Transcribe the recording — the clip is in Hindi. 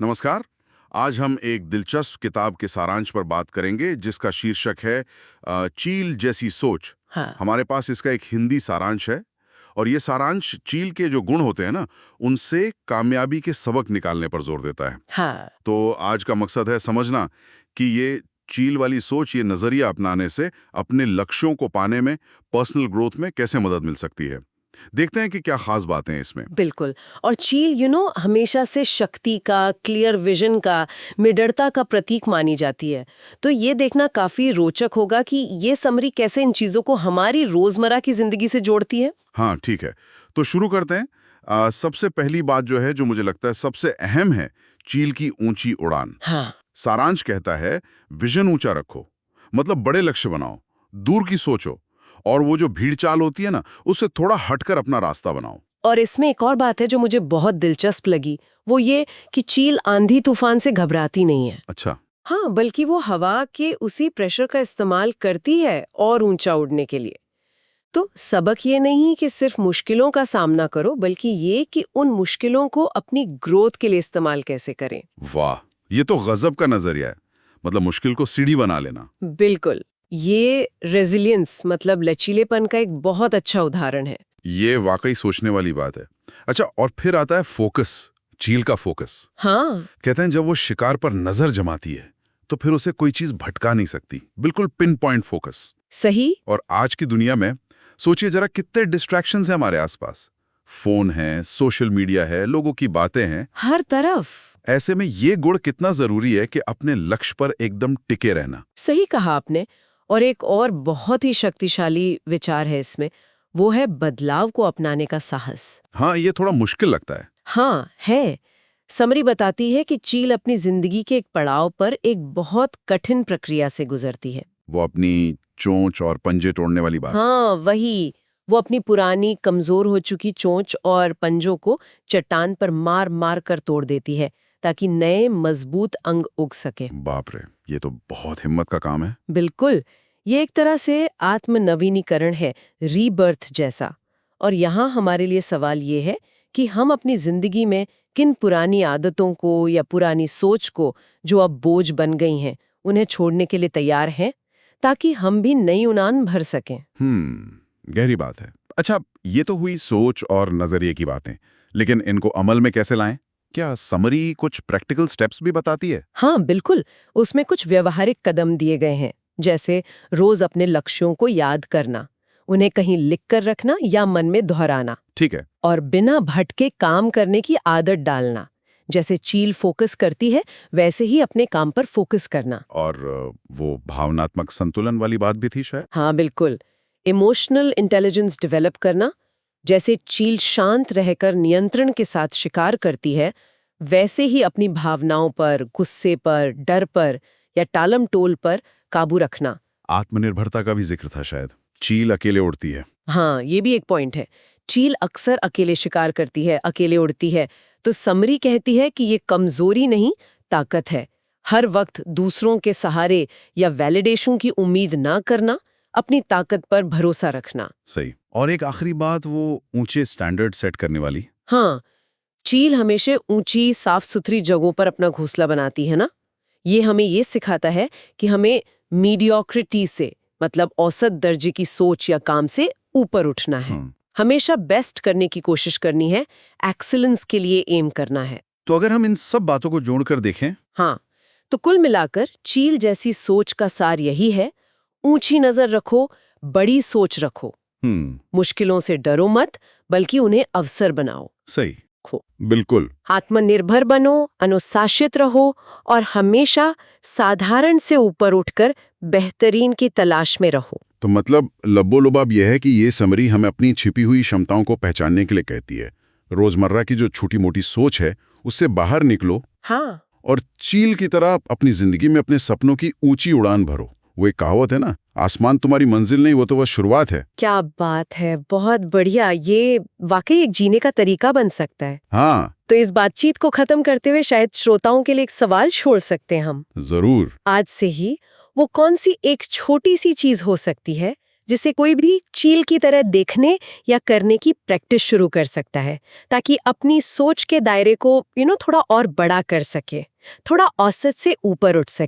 नमस्कार। आज हम एक दिलचस्प किताब के सारांश पर बात करेंगे जिसका शीर्षक है चील जैसी सोच। हाँ। हमारे पास इसका एक हिंदी सारांश है और ये सारांश चील के जो गुण होते हैं ना, उनसे कामयाबी के सबक निकालने पर जोर देता है। हाँ। तो आज का मकसद है समझना कि ये चील वाली सोच, ये नजरिया अपनाने से अपने लक्ष्यों को पाने में, पर्सनल ग्रोथ में कैसे मदद मिल सकती है। देखते हैं कि क्या खास बातें हैं इसमें। बिल्कुल। और चील हमेशा से शक्ति का, क्लियर विजन का, निडरता का प्रतीक मानी जाती है। तो ये देखना काफी रोचक होगा कि ये समरी कैसे इन चीजों को हमारी रोजमर्रा की जिंदगी से जोड़ती है। हाँ, ठीक है। तो शुरू करते हैं। सबसे पहली बात जो है, जो मुझे लगता है सबसे अहम है, चील की ऊंची उड़ान। हाँ। सारांश कहता है, विजन ऊंचा रखो, मतलब बड़े लक्ष्य बनाओ, दूर की सोचो, और वो जो भीड़ चाल होती है ना, उससे थोड़ा हटकर अपना रास्ता बनाओ। और इसमें एक और बात है जो मुझे बहुत दिलचस्प लगी, वो ये कि चील आंधी तूफान से घबराती नहीं है। अच्छा। हाँ, बल्कि वो हवा के उसी प्रेशर का इस्तेमाल करती है और ऊंचा उड़ने के लिए। तो सबक ये नहीं कि सिर्फ मुश्किलों का सामना करो, बल्कि ये कि उन मुश्किलों को अपनी ग्रोथ के लिए इस्तेमाल कैसे करें। वाह, ये तो गजब का नजरिया है। मतलब मुश्किल को सीढ़ी बना लेना। बिल्कुल। ये रेजिलियंस मतलब लचीलेपन का एक बहुत अच्छा उदाहरण है। ये वाकई सोचने वाली बात है। अच्छा, और फिर आता है फोकस, चील का फोकस। हाँ। कहते हैं जब वो शिकार पर नजर जमाती है तो फिर उसे कोई चीज भटका नहीं सकती। बिल्कुल पिन पॉइंट फोकस। सही। और आज की दुनिया में सोचिए जरा, कितने डिस्ट्रैक्शंस हैं हमारे आसपास। फोन है, सोशल मीडिया है, लोगों की बातें हैं। हर तरफ। ऐसे में ये गुण कितना जरूरी है कि अपने लक्ष्य पर एकदम टिके रहना। सही कहा आपने। और एक और बहुत ही शक्तिशाली विचार है इसमें, वो है बदलाव को अपनाने का साहस। हाँ, ये थोड़ा मुश्किल लगता है। हाँ है। समरी बताती है कि चील अपनी जिंदगी के एक पड़ाव पर एक बहुत कठिन प्रक्रिया से गुजरती है। वो अपनी चोंच और पंजे तोड़ने वाली बात। हाँ, वही। वो अपनी पुरानी कमजोर हो चुकी चोंच और पंजों को चट्टान पर मार मार कर तोड़ देती है ताकि नए मजबूत अंग उग सके। बाप रे, ये तो बहुत हिम्मत का काम है। बिल्कुल। ये एक तरह से आत्मनवीनीकरण है, रीबर्थ जैसा। और यहाँ हमारे लिए सवाल ये है कि हम अपनी जिंदगी में किन पुरानी आदतों को या पुरानी सोच को जो अब बोझ बन गई हैं, उन्हें छोड़ने के लिए तैयार हैं, ताकि हम भी नई उड़ान भर सकें। गहरी बात है। अच्छा, ये तो हुई सोच और नजरिए की बातें, लेकिन इनको अमल में कैसे लाएं? क्या समरी कुछ प्रैक्टिकल स्टेप्स भी बताती है? हाँ, बिल्कुल। उसमें कुछ व्यवहारिक कदम दिए गए हैं, जैसे रोज अपने लक्ष्यों को याद करना, उन्हें कहीं लिख कर रखना या मन में दोहराना, ठीक है। और बिना भटके काम करने की आदत डालना। जैसे चील फोकस करती है, वैसे ही अपने काम पर फोकस करना। और वो भावनात्मक संतुलन वाली बात भी थी शायद। हाँ, बिल्कुल। इमोशनल इंटेलिजेंस डेवलप करना। जैसे चील शांत रहकर नियंत्रण के साथ शिकार करती है, वैसे ही अपनी भावनाओं पर, गुस्से पर, डर पर या टालम-टोल पर काबू रखना। आत्मनिर्भरता का भी जिक्र था शायद। चील अकेले उड़ती है। हाँ, ये भी एक पॉइंट है। चील अक्सर अकेले शिकार करती है, अकेले उड़ती है। तो समरी कहती है कि ये कमजोरी नहीं, ताकत है। हर वक्त दूसरों के सहारे या वैलिडेशन की उम्मीद ना करना, अपनी ताकत पर भरोसा रखना। सही। और एक आखिरी बात, वो ऊंचे स्टैंडर्ड सेट करने वाली। हाँ, चील हमेशा ऊंची, साफ सुथरी जगहों पर अपना घोंसला बनाती है ना। ये हमें ये सिखाता है कि हमें मीडियोक्रिटी से, मतलब औसत दर्जे की सोच या काम से ऊपर उठना है। हमेशा बेस्ट करने की कोशिश करनी है, एक्सीलेंस के लिए एम करना है। तो अगर हम इन सब बातों को जोड़कर देखें। हाँ, तो कुल मिलाकर चील जैसी सोच का सार यही है: ऊंची नजर रखो, बड़ी सोच रखो। मुश्किलों से डरो मत, बल्कि उन्हें अवसर बनाओ। सही। बिल्कुल। आत्मनिर्भर बनो, अनुशासित रहो, और हमेशा साधारण से ऊपर उठकर बेहतरीन की तलाश में रहो। तो मतलब लब्बो-लुबाब यह है कि ये समरी हमें अपनी छिपी हुई क्षमताओं को पहचानने के लिए कहती है। रोजमर्रा की जो छोटी-मोटी सोच है, उससे बाहर निकलो। हाँ। और चील की तरह अपनी जिंदगी में अपने सपनों की ऊंची उड़ान भरो। वो एक कहावत है ना, आसमान तुम्हारी मंजिल नहीं, वो तो बस शुरुआत है। क्या बात है, बहुत बढ़िया। ये वाकई एक जीने का तरीका बन सकता है। हाँ। तो इस बातचीत को खत्म करते हुए शायद श्रोताओं के लिए एक सवाल छोड़ सकते हैं हम। जरूर। आज से ही वो कौन सी एक छोटी सी चीज हो सकती है जिसे कोई भी चील की तरह देखने या करने की प्रैक्टिस शुरू कर सकता है, ताकि अपनी सोच के दायरे को थोड़ा और बड़ा कर सके, थोड़ा औसत से ऊपर उठ सके।